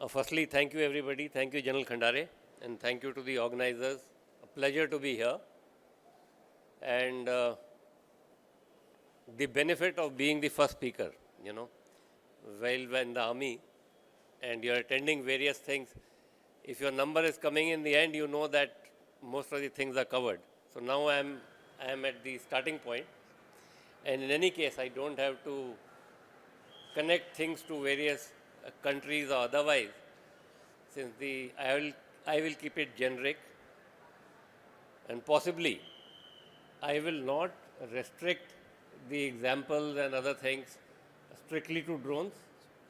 Firstly, thank you everybody. Thank you General Khandare, and thank you to the organizers. A pleasure to be here. And the benefit of being the first speaker, while we're in the army and you're attending various things, if your number is coming in the end, you know that most of the things are covered. So now I am at the starting point. And in any case, I don't have to connect things to various countries or otherwise, since I will keep it generic, and possibly I will not restrict the examples and other things strictly to drones,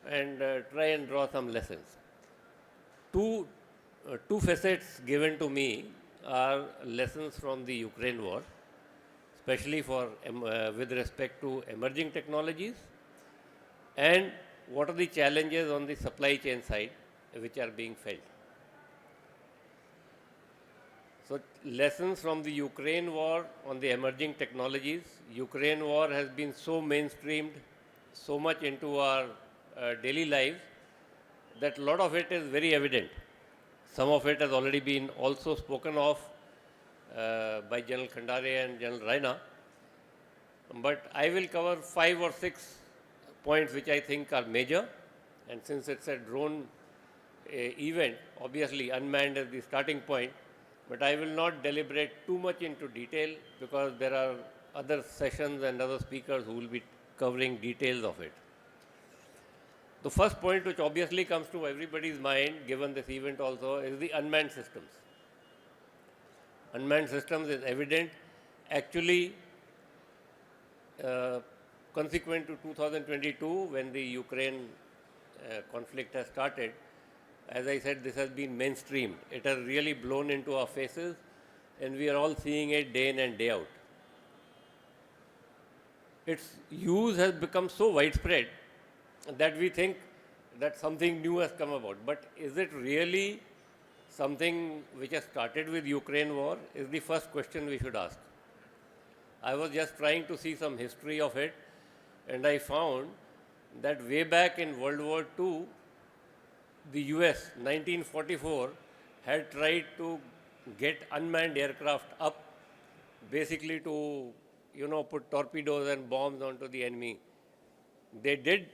and try and draw some lessons. Two facets given to me are lessons from the Ukraine war, especially with respect to emerging technologies, and what are the challenges on the supply chain side which are being felt. So, lessons from the Ukraine war on the emerging technologies. Ukraine war has been so mainstreamed, so much into our daily lives, that a lot of it is very evident. Some of it has already been also spoken of by General Khandare and General Raina. But I will cover 5 or 6 points which I think are major. And since it's a drone event, obviously unmanned is the starting point. But I will not deliberate too much into detail, because there are other sessions and other speakers who will be covering details of it. The first point, which obviously comes to everybody's mind, given this event also, is the unmanned systems. Unmanned systems is evident. Actually, consequent to 2022, when the Ukraine conflict has started, as I said, this has been mainstreamed. It has really blown into our faces, and we are all seeing it day in and day out. Its use has become so widespread that we think that something new has come about. But is it really something which has started with Ukraine war, is the first question we should ask. I was just trying to see some history of it, and I found that way back in World War II, the US, 1944, had tried to get unmanned aircraft up, basically to, put torpedoes and bombs onto the enemy. They did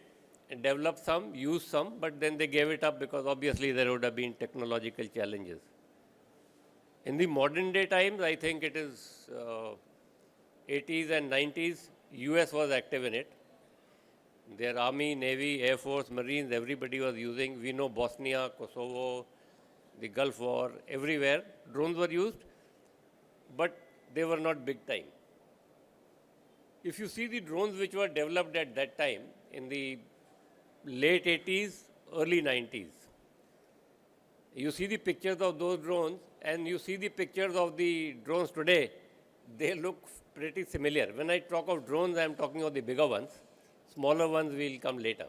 develop some, use some, but then they gave it up because obviously there would have been technological challenges. In the modern day times, I think it is 80s and 90s, US was active in it. Their army, navy, air force, marines, everybody was using. We know Bosnia, Kosovo, the Gulf War, everywhere drones were used, but they were not big time. If you see the drones which were developed at that time, in the late 80s, early 90s, you see the pictures of those drones and you see the pictures of the drones today, they look pretty similar. When I talk of drones, I am talking of the bigger ones. Smaller ones will come later.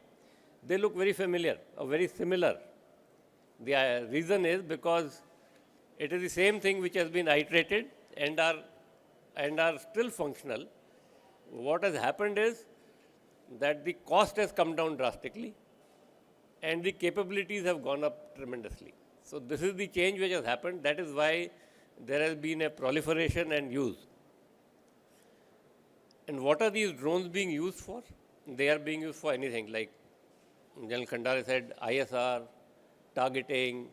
They look very familiar, or very similar. The reason is because it is the same thing which has been iterated and are still functional. What has happened is that the cost has come down drastically and the capabilities have gone up tremendously. So this is the change which has happened. That is why there has been a proliferation and use. And what are these drones being used for? They are being used for anything, like General Khandare said, ISR, targeting.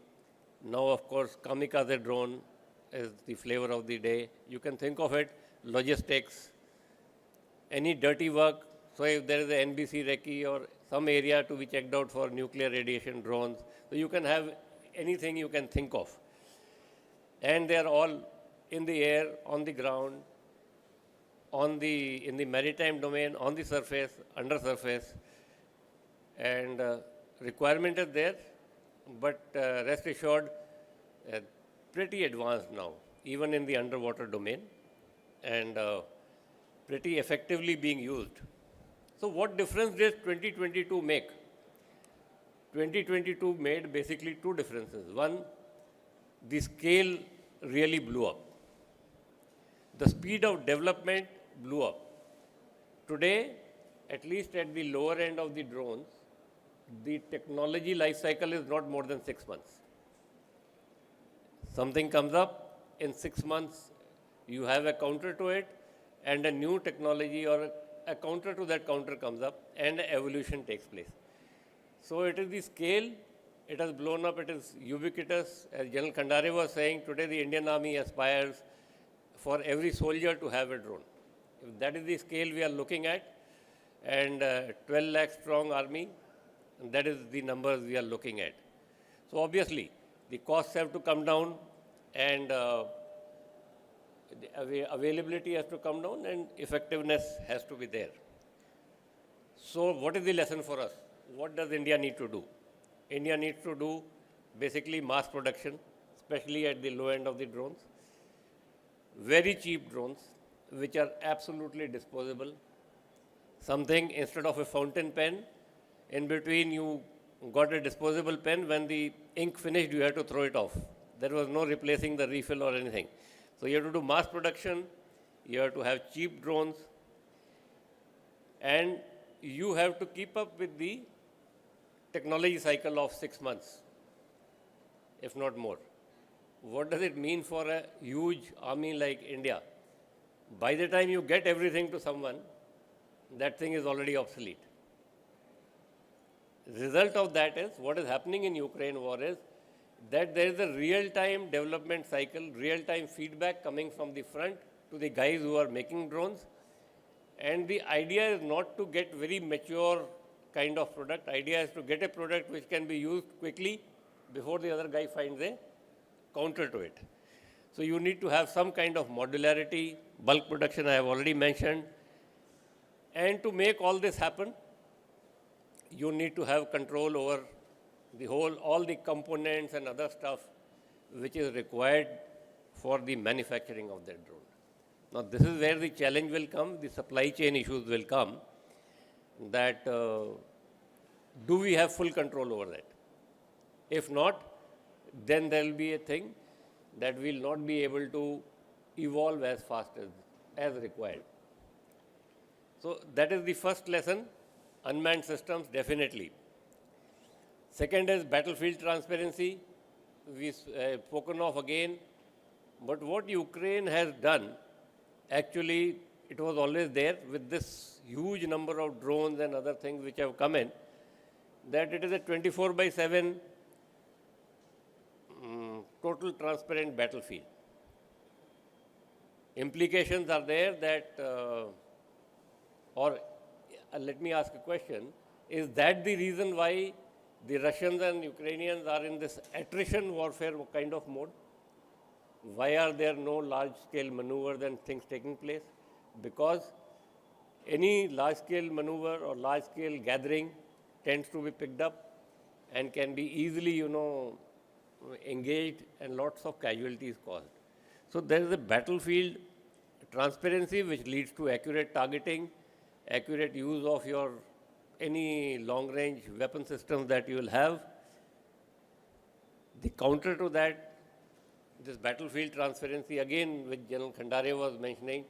Now, of course, kamikaze drone is the flavor of the day. You can think of it, logistics, any dirty work. So if there is an NBC recce or some area to be checked out for nuclear radiation drones, so you can have anything you can think of. And they are all in the air, on the ground, in the maritime domain, on the surface, under surface, and requirement is there, but rest assured, pretty advanced now, even in the underwater domain, and pretty effectively being used. So what difference did 2022 make? 2022 made basically two differences. One, the scale really blew up. The speed of development blew up. Today, at least at the lower end of the drones, the technology life cycle is not more than 6 months. Something comes up, in 6 months, you have a counter to it, and a new technology or a counter to that counter comes up, and evolution takes place. So it is the scale, it has blown up, it is ubiquitous. As General Khandare was saying, today the Indian Army aspires for every soldier to have a drone. If that is the scale we are looking at, and 12 lakh strong army, that is the numbers we are looking at. So obviously, the costs have to come down, and the availability has to come down, and effectiveness has to be there. So what is the lesson for us? What does India need to do? India needs to do basically mass production, especially at the low end of the drones. Very cheap drones, which are absolutely disposable. Something instead of a fountain pen, in between you got a disposable pen. When the ink finished, you had to throw it off. There was no replacing the refill or anything. So you have to do mass production, you have to have cheap drones, and you have to keep up with the technology cycle of 6 months, if not more. What does it mean for a huge army like India? By the time you get everything to someone, that thing is already obsolete. The result of that is, what is happening in Ukraine war is that there is a real-time development cycle, real-time feedback coming from the front to the guys who are making drones. And the idea is not to get very mature kind of product. Idea is to get a product which can be used quickly before the other guy finds a counter to it. So you need to have some kind of modularity, bulk production I have already mentioned. And to make all this happen, you need to have control over the whole, all the components and other stuff which is required for the manufacturing of that drone. Now this is where the challenge will come, the supply chain issues will come, that do we have full control over that? If not, then there will be a thing that we will not be able to evolve as fast as required. So that is the first lesson, unmanned systems definitely. Second is battlefield transparency, we've spoken of again, but what Ukraine has done, actually it was always there with this huge number of drones and other things which have come in, that it is a 24/7 total transparent battlefield. Implications are there that, let me ask a question, is that the reason why the Russians and Ukrainians are in this attrition warfare kind of mode? Why are there no large-scale maneuvers and things taking place? Because any large-scale maneuver or large-scale gathering tends to be picked up and can be easily, engaged, and lots of casualties caused. So there is a battlefield transparency which leads to accurate targeting, accurate use of your any long-range weapon systems that you will have. The counter to that, this battlefield transparency, again, which General Khandare was mentioning,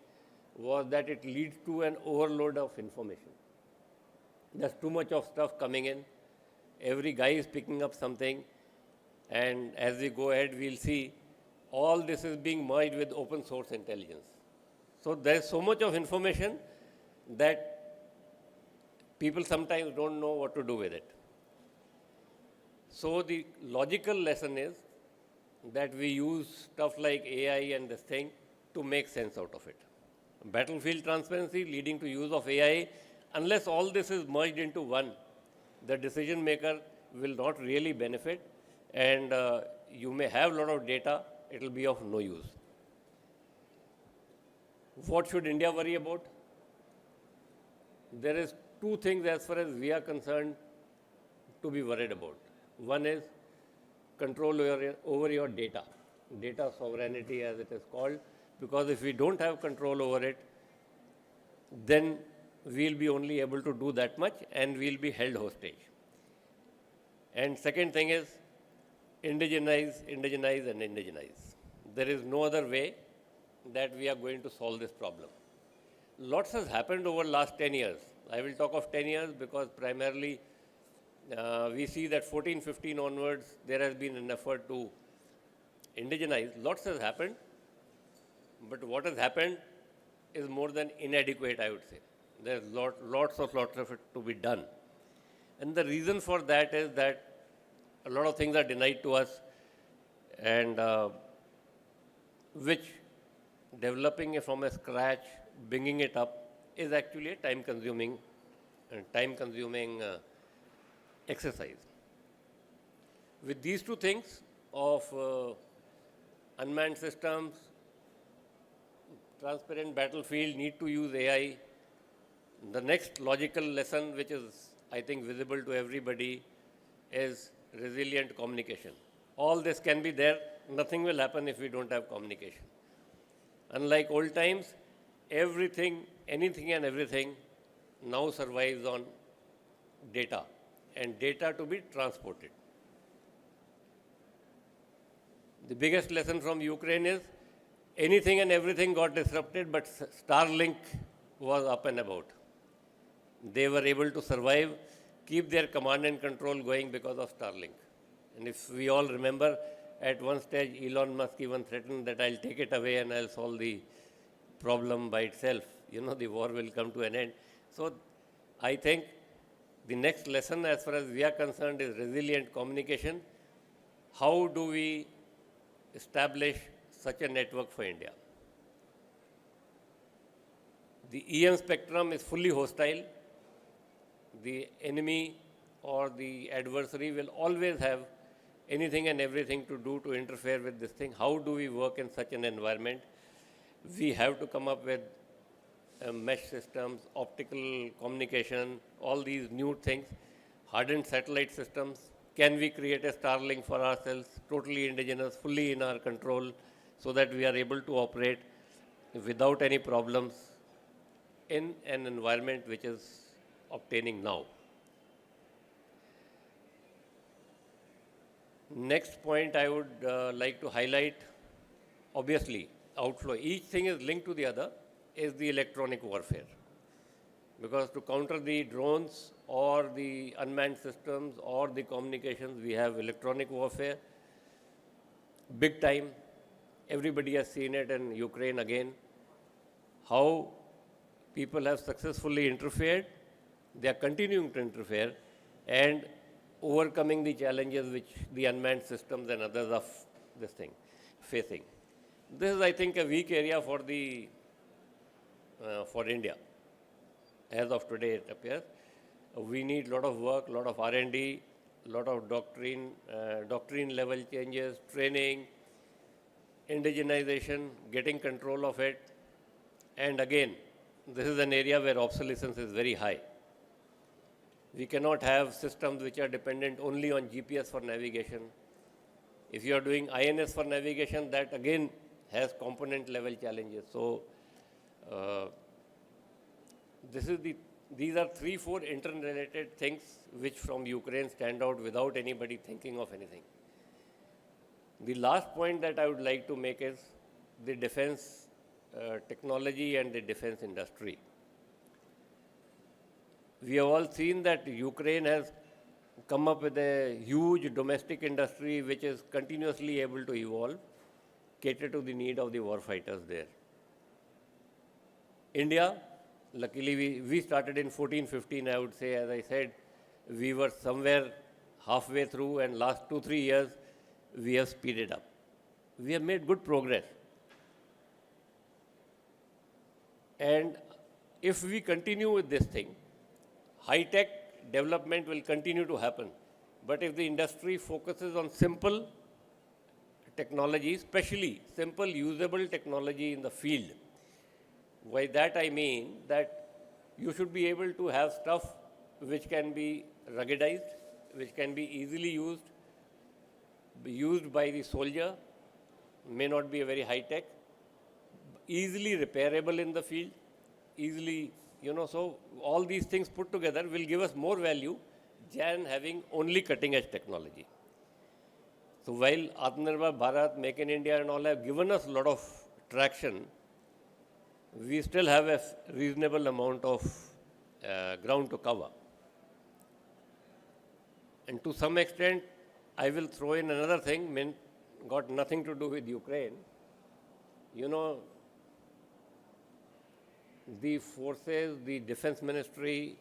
was that it leads to an overload of information. There's too much of stuff coming in. Every guy is picking up something, and as we go ahead, we'll see all this is being merged with open source intelligence. So there's so much of information that people sometimes don't know what to do with it. So the logical lesson is that we use stuff like AI and this thing to make sense out of it. Battlefield transparency leading to use of AI, unless all this is merged into one, the decision maker will not really benefit, and you may have a lot of data, it will be of no use. What should India worry about? There is two things as far as we are concerned to be worried about. One is control over your data, data sovereignty as it is called, because if we don't have control over it, then we'll be only able to do that much and we'll be held hostage. And second thing is indigenize, and indigenize. There is no other way that we are going to solve this problem. lots has happened over last 10 years. I will talk of 10 years because primarily we see that 14, 15 onwards, there has been an effort to indigenize. Lots has happened, but what has happened is more than inadequate, I would say. There's lots of it to be done. And the reason for that is that a lot of things are denied to us, and which developing it from a scratch, bringing it up is actually a time-consuming exercise. With these two things of unmanned systems, transparent battlefield, need to use AI, the next logical lesson, which is, I think, visible to everybody, is resilient communication. All this can be there. Nothing will happen if we don't have communication. Unlike old times, everything, anything and everything now survives on data, and data to be transported. The biggest lesson from Ukraine is anything and everything got disrupted, but Starlink was up and about. They were able to survive, keep their command and control going because of Starlink. And if we all remember, at one stage, Elon Musk even threatened that I'll take it away and I'll solve the problem by itself. You know, the war will come to an end. So I think the next lesson, as far as we are concerned, is resilient communication. How do we establish such a network for India? The EM spectrum is fully hostile. The enemy or the adversary will always have anything and everything to do to interfere with this thing. How do we work in such an environment? We have to come up with mesh systems, optical communication, all these new things, hardened satellite systems. Can we create a Starlink for ourselves, totally indigenous, fully in our control, so that we are able to operate without any problems in an environment which is obtaining now? Next point I would like to highlight, obviously, outflow. Each thing is linked to the other, is the electronic warfare. Because to counter the drones or the unmanned systems or the communications, we have electronic warfare, big time. Everybody has seen it in Ukraine again, how people have successfully interfered. They are continuing to interfere and overcoming the challenges which the unmanned systems and others are facing. This is, I think, a weak area for India. As of today, it appears. We need a lot of work, a lot of R&D, a lot of doctrine level changes, training, indigenization, getting control of it. And again, this is an area where obsolescence is very high. We cannot have systems which are dependent only on GPS for navigation. If you are doing INS for navigation, that again has component level challenges. So these are 3-4 interrelated things which from Ukraine stand out without anybody thinking of anything. The last point that I would like to make is the defense technology and the defense industry. We have all seen that Ukraine has come up with a huge domestic industry which is continuously able to evolve, cater to the need of the warfighters there. India, luckily we started in 14-15, I would say. As I said, we were somewhere halfway through, and last 2-3 years we have speeded up. We have made good progress. And if we continue with this thing, high-tech development will continue to happen. But if the industry focuses on simple technology, especially simple usable technology in the field, by that I mean that you should be able to have stuff which can be ruggedized, which can be easily used by the soldier, may not be a very high-tech, easily repairable in the field, easily, so all these things put together will give us more value than having only cutting-edge technology. So while Atmanirbhar Bharat, Make in India and all have given us a lot of traction, we still have a reasonable amount of ground to cover. And to some extent, I will throw in another thing, got nothing to do with Ukraine. You know, the forces, the defense ministry,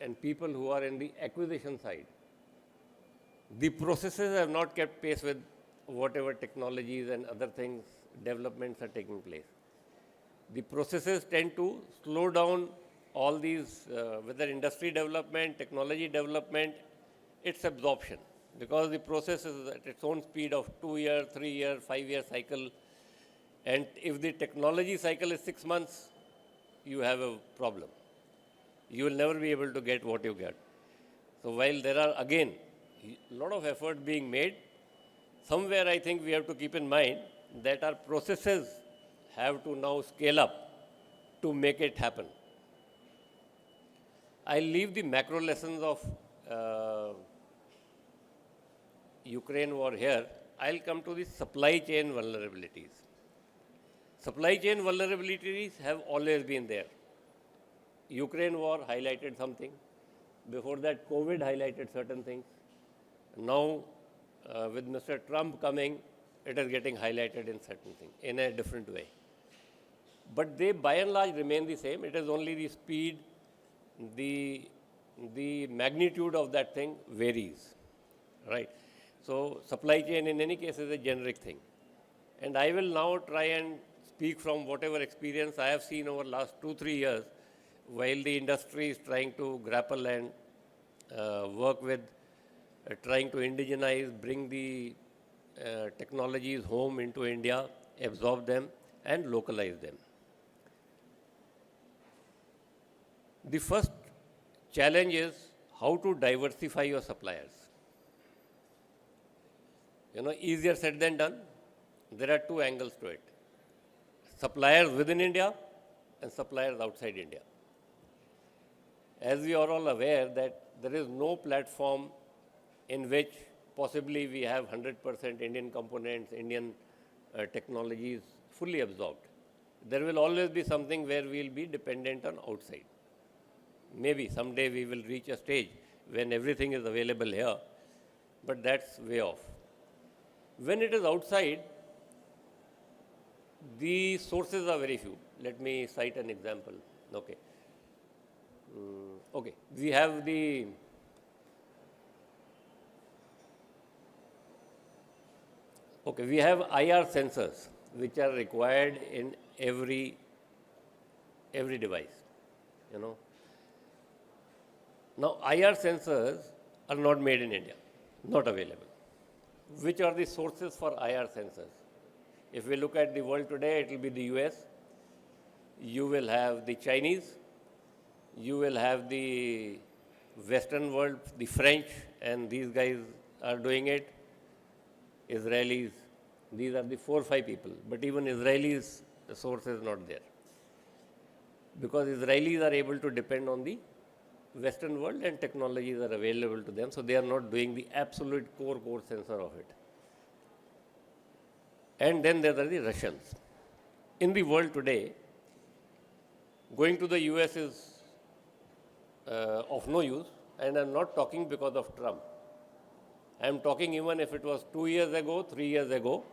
and people who are in the acquisition side, the processes have not kept pace with whatever technologies and other things, developments are taking place. The processes tend to slow down all these, whether industry development, technology development, its absorption, because the process is at its own speed of 2-year, 3-year, 5-year cycle. And if the technology cycle is 6 months, you have a problem. You will never be able to get what you get. So while there are, again, a lot of effort being made, somewhere I think we have to keep in mind that our processes have to now scale up to make it happen. I'll leave the macro lessons of Ukraine war here. I'll come to the supply chain vulnerabilities. Supply chain vulnerabilities have always been there. Ukraine war highlighted something. Before that, COVID highlighted certain things. Now, with Mr. Trump coming, it is getting highlighted in certain things, in a different way. But they, by and large, remain the same. It is only the speed, the magnitude of that thing varies, right? So, supply chain, in any case, is a generic thing. And I will now try and speak from whatever experience I have seen over the last 2-3 years, while the industry is trying to grapple and work with trying to indigenize, bring the technologies home into India, absorb them and localize them. The first challenge is how to diversify your suppliers. You know, easier said than done. There are 2 angles to it. Suppliers within India and suppliers outside India. As we are all aware that there is no platform in which possibly we have 100% Indian components, Indian technologies fully absorbed. There will always be something where we will be dependent on outside. Maybe someday we will reach a stage when everything is available here, but that's way off. When it is outside, the sources are very few. Let me cite an example. Okay. Okay. We have the we have IR sensors which are required in every device. You know. Now, IR sensors are not made in India, not available. Which are the sources for IR sensors? If we look at the world today, it will be the US, you will have the Chinese, you will have the Western world, the French, and these guys are doing it, Israelis, these are the 4 or 5 people, but even Israelis, the source is not there. Because Israelis are able to depend on the Western world and technologies are available to them, so they are not doing the absolute core sensor of it. And then there are the Russians. In the world today, going to the US is of no use, and I'm not talking because of Trump. I'm talking even if it was 2 years ago, 3 years ago,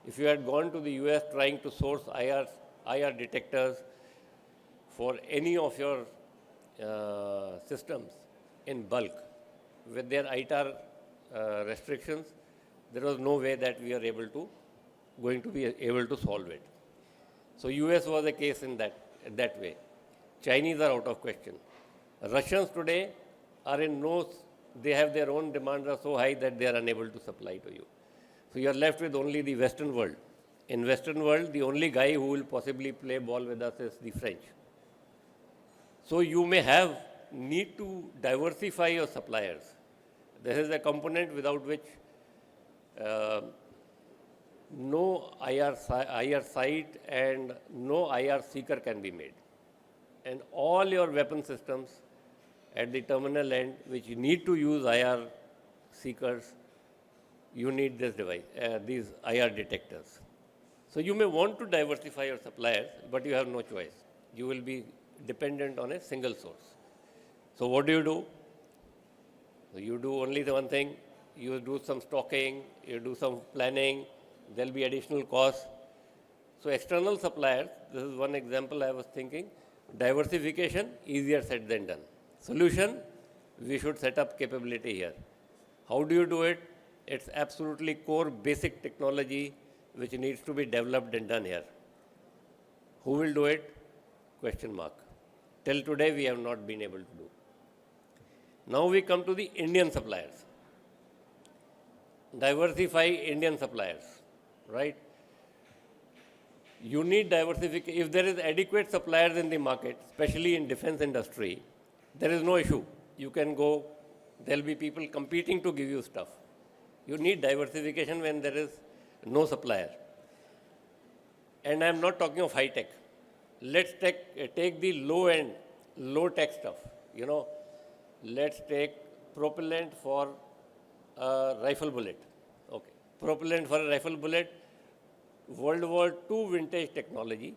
if you had gone to the US trying to source IR detectors for any of your systems in bulk, with their ITAR restrictions, there was no way that we are going to be able to solve it. So US was a case in that way. Chinese are out of question. Russians today are they have their own demands are so high that they are unable to supply to you. So you are left with only the Western world. In Western world, the only guy who will possibly play ball with us is the French. So you may need to diversify your suppliers. This is a component without which no IR site and no IR seeker can be made. And all your weapon systems at the terminal end, which you need to use IR seekers, you need this device, these IR detectors. So you may want to diversify your suppliers, but you have no choice. you will be dependent on a single source. So what do? So you do only the one thing, you do some stocking, you do some planning, there will be additional costs. So external suppliers, this is one example I was thinking, diversification, easier said than done. Solution, we should set up capability here. How do you do it? It's absolutely core basic technology which needs to be developed and done here. Who will do it? Question mark. Till today we have not been able to do. Now we come to the Indian suppliers. Diversify Indian suppliers, right? You need diversification. If there is adequate suppliers in the market, especially in defense industry, there is no issue. You can go, there will be people competing to give you stuff. You need diversification when there is no supplier. And I am not talking of high tech. Let's take the low end, low tech stuff. Let's take propellant for a rifle bullet. Okay. Propellant for a rifle bullet, World War II vintage technology.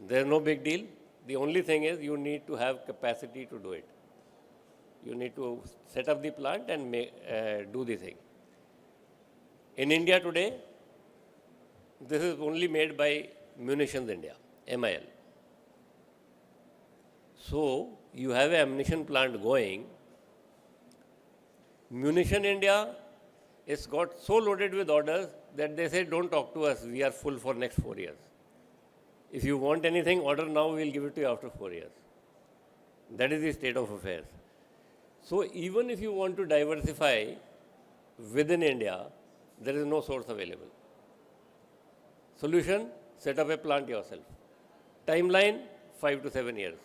There's no big deal. The only thing is you need to have capacity to do it. You need to set up the plant and do the thing. In India today, this is only made by Munitions India, MIL. So, you have an ammunition plant going. Munition India is got so loaded with orders that they say, don't talk to us, we are full for next 4 years. If you want anything, order now, we will give it to you after 4 years. That is the state of affairs. So, even if you want to diversify within India, there is no source available. Solution, set up a plant yourself. Timeline, 5 to 7 years.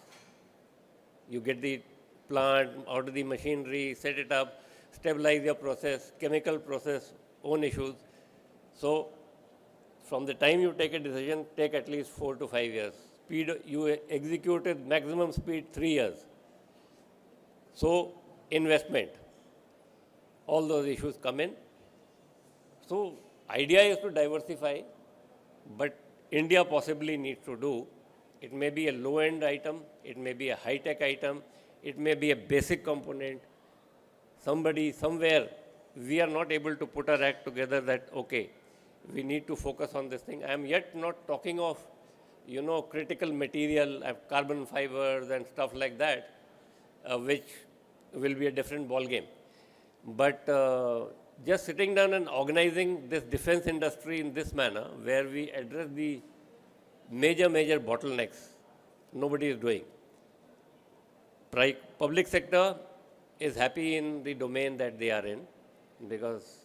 You get the plant, order the machinery, set it up, stabilize your process, chemical process, own issues. So, from the time you take a decision, take at least 4 to 5 years. Speed, you executed maximum speed 3 years. So, investment, all those issues come in. So, idea is to diversify, but India possibly needs to do. It may be a low-end item, it may be a high-tech item, it may be a basic component. Somebody, somewhere, we are not able to put our act together that, okay, we need to focus on this thing. I am yet not talking of, critical material, carbon fibers and stuff like that, which will be a different ball game. But just sitting down and organizing this defense industry in this manner, where we address the major bottlenecks, nobody is doing. Public sector is happy in the domain that they are in, because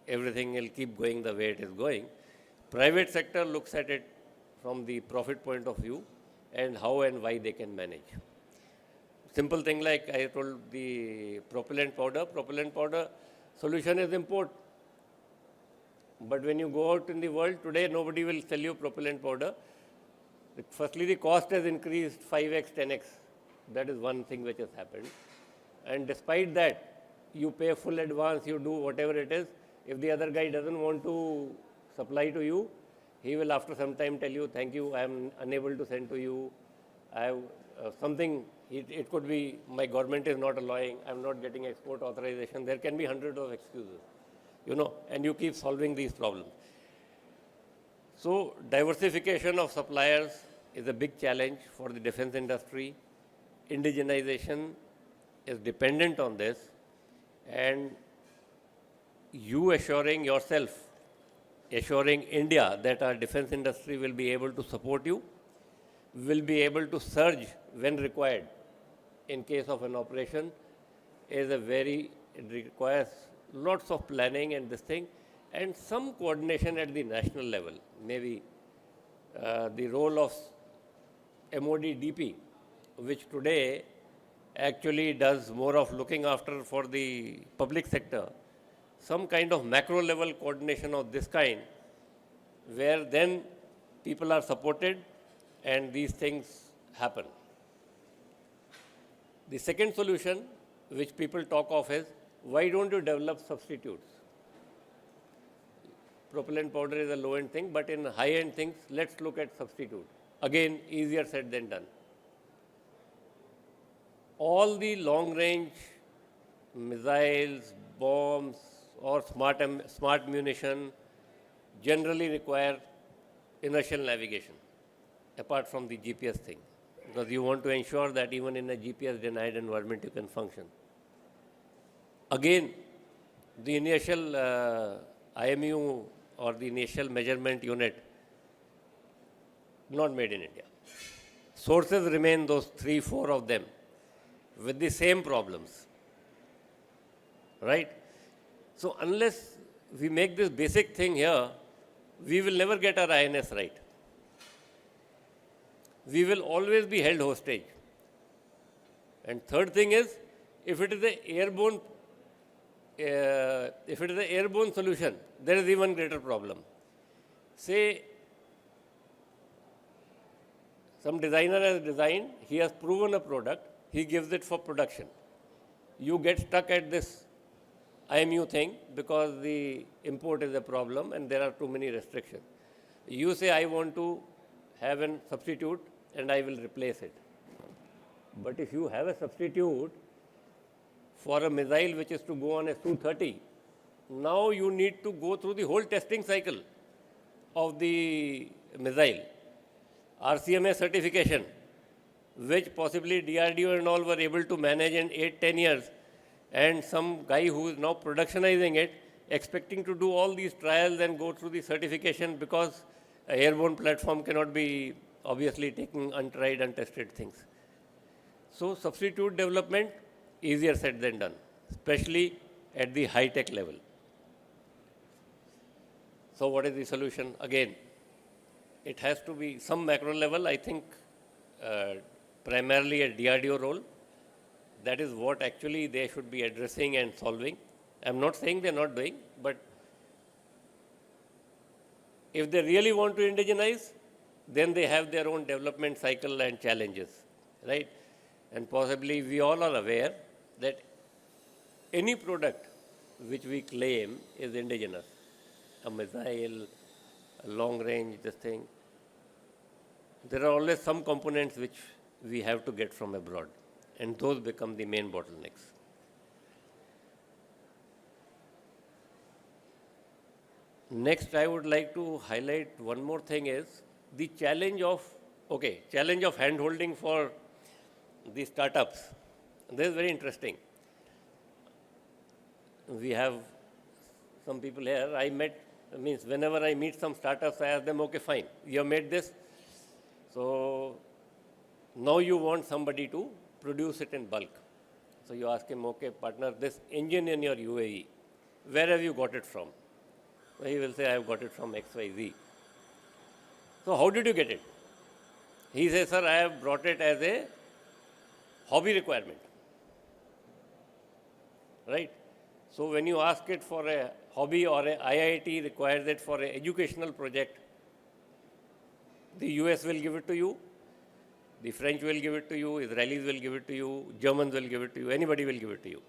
everything will keep going the way it is going. Private sector looks at it from the profit point of view and how and why they can manage. Simple thing like I told the propellant powder solution is import. But when you go out in the world today, nobody will sell you propellant powder. Firstly, the cost has increased 5x, 10x. That is one thing which has happened. And despite that, you pay full advance, you do whatever it is. If the other guy doesn't want to supply to you, he will after some time tell you, thank you, I am unable to send to you. I have something, it could be my government is not allowing, I am not getting export authorization. There can be hundreds of excuses, and you keep solving these problems. So, diversification of suppliers is a big challenge for the defense industry. Indigenization is dependent on this, and you assuring yourself, assuring India that our defense industry will be able to support you, will be able to surge when required in case of an operation, is it requires lots of planning and this thing, and some coordination at the national level. Maybe the role of MOD DP, which today actually does more of looking after for the public sector, some kind of macro level coordination of this kind, where then people are supported and these things happen. The second solution which people talk of is, why don't you develop substitutes? Propellant powder is a low-end thing, but in high-end things, let's look at substitute. Again, easier said than done. All the long-range missiles, bombs, or smart munition generally require inertial navigation, apart from the GPS thing, because you want to ensure that even in a GPS-denied environment you can function. Again, the initial IMU or the initial measurement unit, not made in India. Sources remain those 3, 4 of them with the same problems, right? So unless we make this basic thing here, we will never get our INS right. We will always be held hostage. And third thing is, if it is an airborne solution, there is even greater problem. Say, some designer has designed, he has proven a product, he gives it for production. You get stuck at this IMU thing because the import is a problem and there are too many restrictions. You say, I want to have a substitute and I will replace it. But if you have a substitute for a missile which is to go on a Su-30, now you need to go through the whole testing cycle of the missile. RCMA certification, which possibly DRDO and all were able to manage in 8-10 years, and some guy who is now productionizing it, expecting to do all these trials and go through the certification, because an airborne platform cannot be obviously taking untried, untested things. So substitute development, easier said than done, especially at the high-tech level. So what is the solution? Again, it has to be some macro level, I think, primarily a DRDO role. That is what actually they should be addressing and solving. I'm not saying they're not doing, but if they really want to indigenize, then they have their own development cycle and challenges, right? And possibly we all are aware that any product which we claim is indigenous, a missile, a long range, this thing, there are always some components which we have to get from abroad, and those become the main bottlenecks. Next, I would like to highlight one more thing is the challenge of hand-holding for the startups. This is very interesting. We have some people here. Whenever I meet some startups, I ask them, okay, fine, you have made this. So now you want somebody to produce it in bulk. So you ask him, okay, partner, this engine in your UAE, where have you got it from? So he will say, I have got it from XYZ. So how did you get it? He says, sir, I have brought it as a hobby requirement. Right? So when you ask it for a hobby, or a IIT requires it for an educational project, the US will give it to you, the French will give it to you, Israelis will give it to you, Germans will give it to you, anybody will give it to you.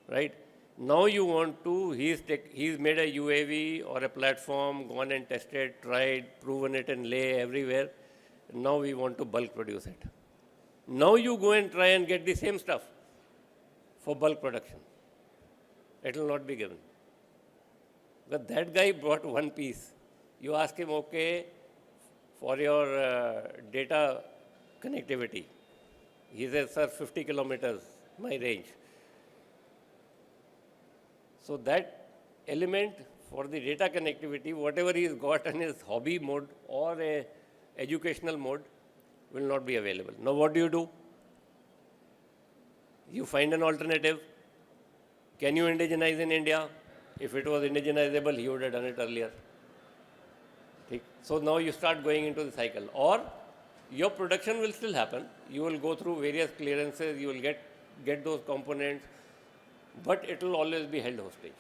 Right? Now you want to, he's made a UAV or a platform, gone and tested, tried, proven it in lay everywhere. Now we want to bulk produce it. Now you go and try and get the same stuff for bulk production. It will not be given. But that guy brought one piece. You ask him, okay, for your data connectivity. He says, sir, 50 kilometers, my range. So that element for the data connectivity, whatever he's got in his hobby mode or a educational mode, will not be available. Now what do? You find an alternative. Can you indigenize in India? If it was indigenizable, he would have done it earlier. So now you start going into the cycle. Or your production will still happen. You will go through various clearances, you will get those components, but it will always be held hostage.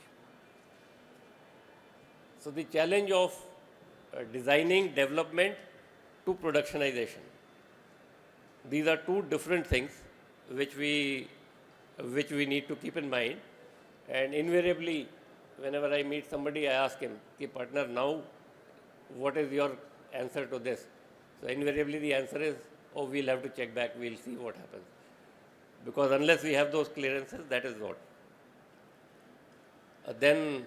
So the challenge of designing development to productionization. These are two different things which we need to keep in mind. And invariably, whenever I meet somebody, I ask him, partner, now what is your answer to this? So invariably the answer is, oh, we'll have to check back, we'll see what happens. Because unless we have those clearances, that is what. Then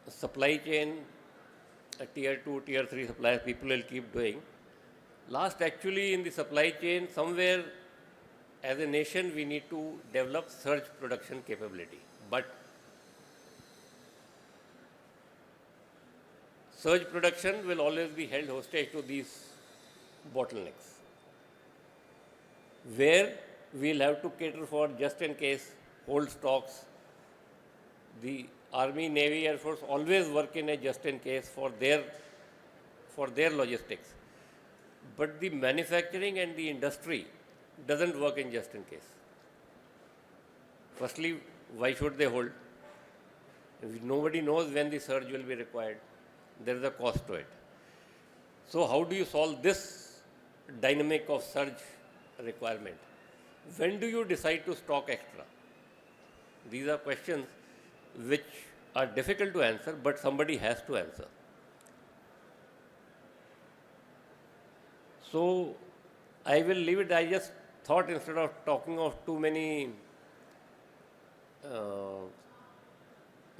supply chain, tier 2, tier 3 suppliers, people will keep doing. Last, actually, in the supply chain, somewhere as a nation, we need to develop surge production capability. But surge production will always be held hostage to these bottlenecks, where we'll have to cater for just in case, hold stocks. The Army, Navy, Air Force always work in a just in case for their logistics. But the manufacturing and the industry doesn't work in just in case. Firstly, why should they hold? If nobody knows when the surge will be required. There is a cost to it. So how do you solve this dynamic of surge requirement? When do you decide to stock extra? These are questions which are difficult to answer, but somebody has to answer. So I will leave it. I just thought, instead of talking of too many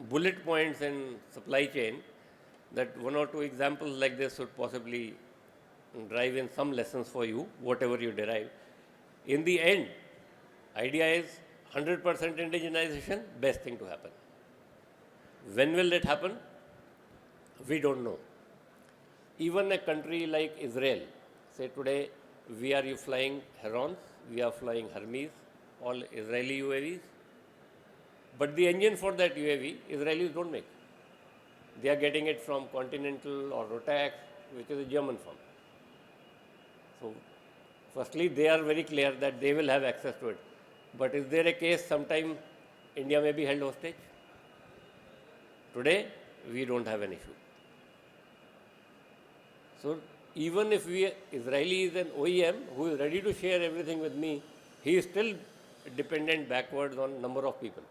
bullet points in supply chain, that one or two examples like this would possibly drive in some lessons for you, whatever you derive. In the end, idea is 100% indigenization, best thing to happen. When will it happen? We don't know. Even a country like Israel, say today, we are flying Herons, we are flying Hermes, all Israeli UAVs. But the engine for that UAV, Israelis don't make. They are getting it from Continental or Rotax, which is a German firm. So, firstly, they are very clear that they will have access to it. But is there a case sometime India may be held hostage? Today, we don't have an issue. So, even if Israeli is an OEM who is ready to share everything with me, he is still dependent backwards on number of people.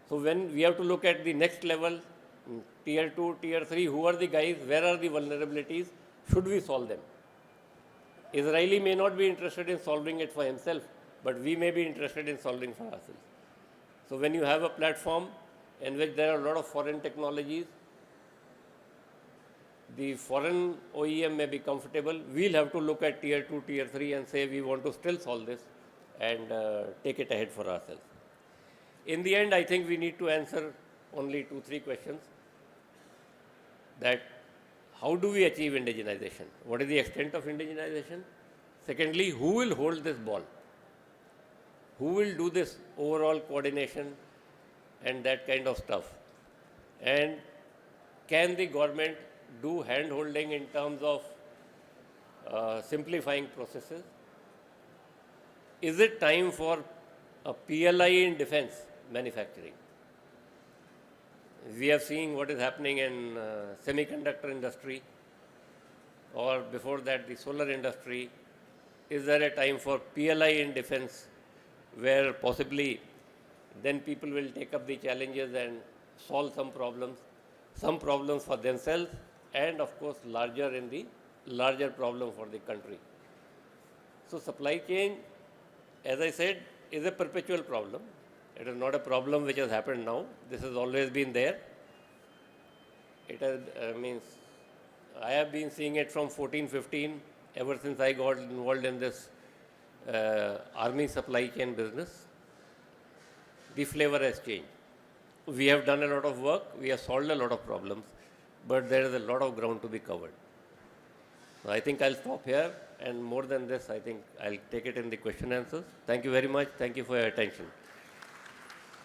So when we have to look at the next level, tier 2, tier 3, who are the guys, where are the vulnerabilities, should we solve them? Israeli may not be interested in solving it for himself, but we may be interested in solving for ourselves. So when you have a platform in which there are a lot of foreign technologies, the foreign OEM may be comfortable. We'll have to look at tier 2, tier 3 and say we want to still solve this and take it ahead for ourselves. In the end, I think we need to answer only 2-3 questions. That how do we achieve indigenization? What is the extent of indigenization? Secondly, who will hold this ball? Who will do this overall coordination and that kind of stuff? And can the government do hand-holding in terms of simplifying processes? Is it time for a PLI in defense manufacturing? We are seeing what is happening in semiconductor industry, or before that the solar industry. Is there a time for PLI in defense, where possibly then people will take up the challenges and solve some problems for themselves, and of course larger problem for the country. So supply chain, as I said, is a perpetual problem. It is not a problem which has happened now. This has always been there. It has, I have been seeing it from 14-15, ever since I got involved in this army supply chain business. The flavor has changed. We have done a lot of work, we have solved a lot of problems, but there is a lot of ground to be covered. So I think I'll stop here, and more than this, I think I'll take it in the question answers. Thank you very much. Thank you for your attention.